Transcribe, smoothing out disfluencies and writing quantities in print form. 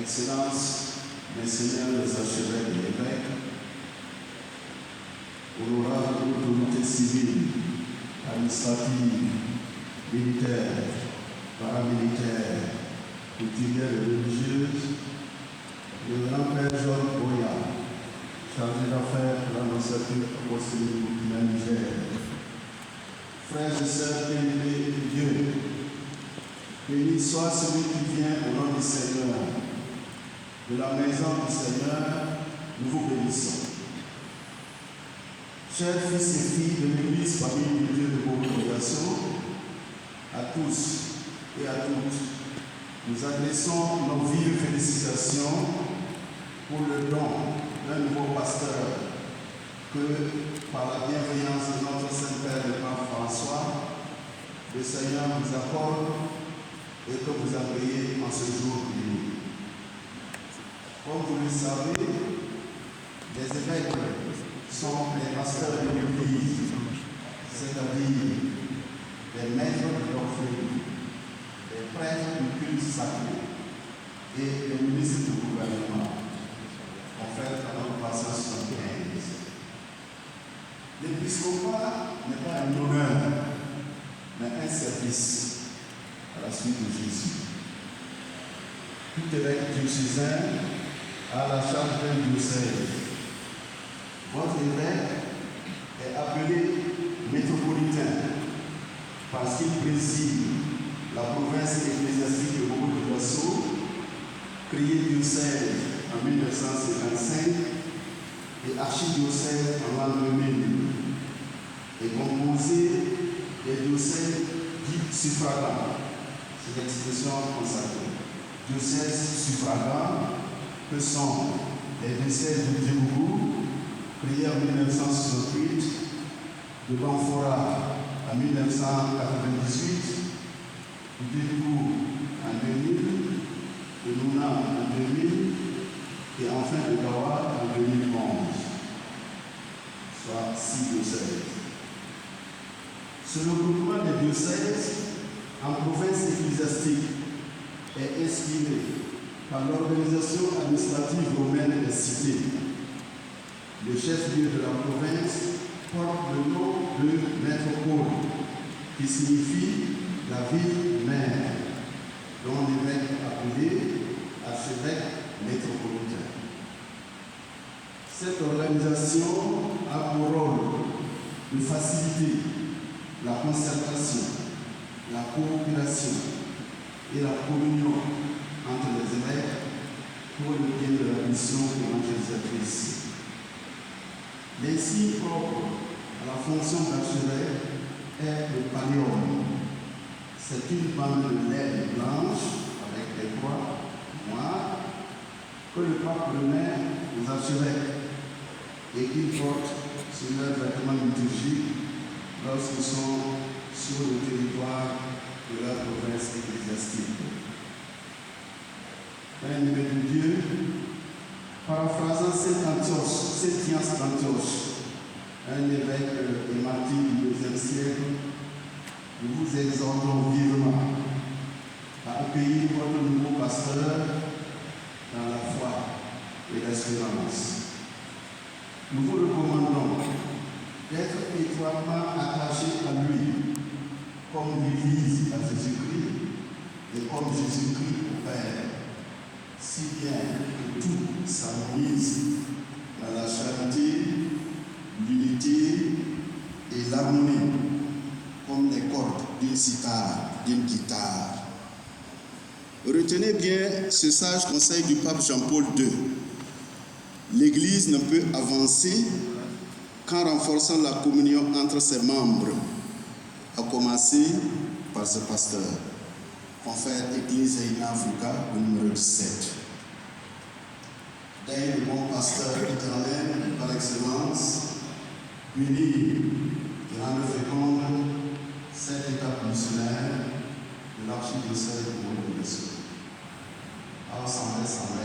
Excellences, messieurs les archevêques et évêques, honorables autorités civiles, administratives, militaires, paramilitaires, coutumières et religieuses, le grand-père Georges Boya, chargé d'affaires pour l'annonciature apostolique du Niger, frères et sœurs bien-aimés de Dieu, béni soit celui qui vient au nom du Seigneur. De la maison du Seigneur, nous vous bénissons. Chers fils et filles de l'Église, famille de Dieu de vos congrégations, à tous et à toutes, nous adressons nos vives félicitations pour le don d'un nouveau pasteur que, par la bienveillance de notre Saint-Père le pape François, le Seigneur vous accorde et que vous agréez en ce jour béni. Comme vous le savez, les évêques sont les pasteurs de l'Église, c'est-à-dire les maîtres de l'orpheline, les prêtres du culte sacré et les ministres du gouvernement, confèrent à notre passage 75. L'épiscopat n'est pas un honneur, mais un service à la suite de Jésus. Tout évêque diocésain à la charge d'un diocèse. Votre évêque est appelé métropolitain parce qu'il préside la province ecclésiastique de Bobo-Dioulasso, créée diocèse en 1955 et archidiocèse en l'an 2000, est composé des diocèses dits suffragants. C'est l'expression consacrée. Diocèses suffragants que sont les diocèses de Djibouti, créés en 1968, de Banfora en 1998, de Djibouti en 2000, de Nouna en 2000 et enfin de Gawa en 2011, soit 6 diocèses. Ce regroupement des diocèses en province ecclésiastique est inspiré par l'organisation administrative romaine des cités. Le chef-lieu de la province porte le nom de métropole, qui signifie la ville-mère, dont l'évêque appelé archevêque métropolitain. Cette organisation a pour rôle de faciliter la concertation, la coopération et la communion entre les évêques pour le bien de la mission évangélisatrice. L'insigne propre à la fonction d'archevêque est est le paléum. C'est une bande de laine blanche avec des croix noires que le pape remet aux archevêques et qu'ils portent sur leurs vêtements liturgiques lorsqu'ils sont sur le territoire de leur province ecclésiastique. Bien-aimé de Dieu, paraphrasant Saint-Antioche d'Antioche, un évêque et martyr du IIe siècle, nous vous exhortons vivement à accueillir votre nouveau pasteur dans la foi et l'espérance. Nous vous recommandons d'être étroitement attachés à lui, comme l'Église à Jésus-Christ et comme Jésus-Christ au Père, si bien que tout s'harmonise dans la charité, l'unité et l'harmonie, comme les cordes d'une cithare, d'une guitare. Retenez bien ce sage conseil du pape Jean-Paul II. L'Église ne peut avancer qu'en renforçant la communion entre ses membres, à commencer par ce pasteur. Confère Église in Africa, numéro 17. Dès le bon pasteur éternel par excellence, unir et rendre féconde cette étape missionnaire de l'archidiocèse du monde de l'Est. Ensemble, ensemble,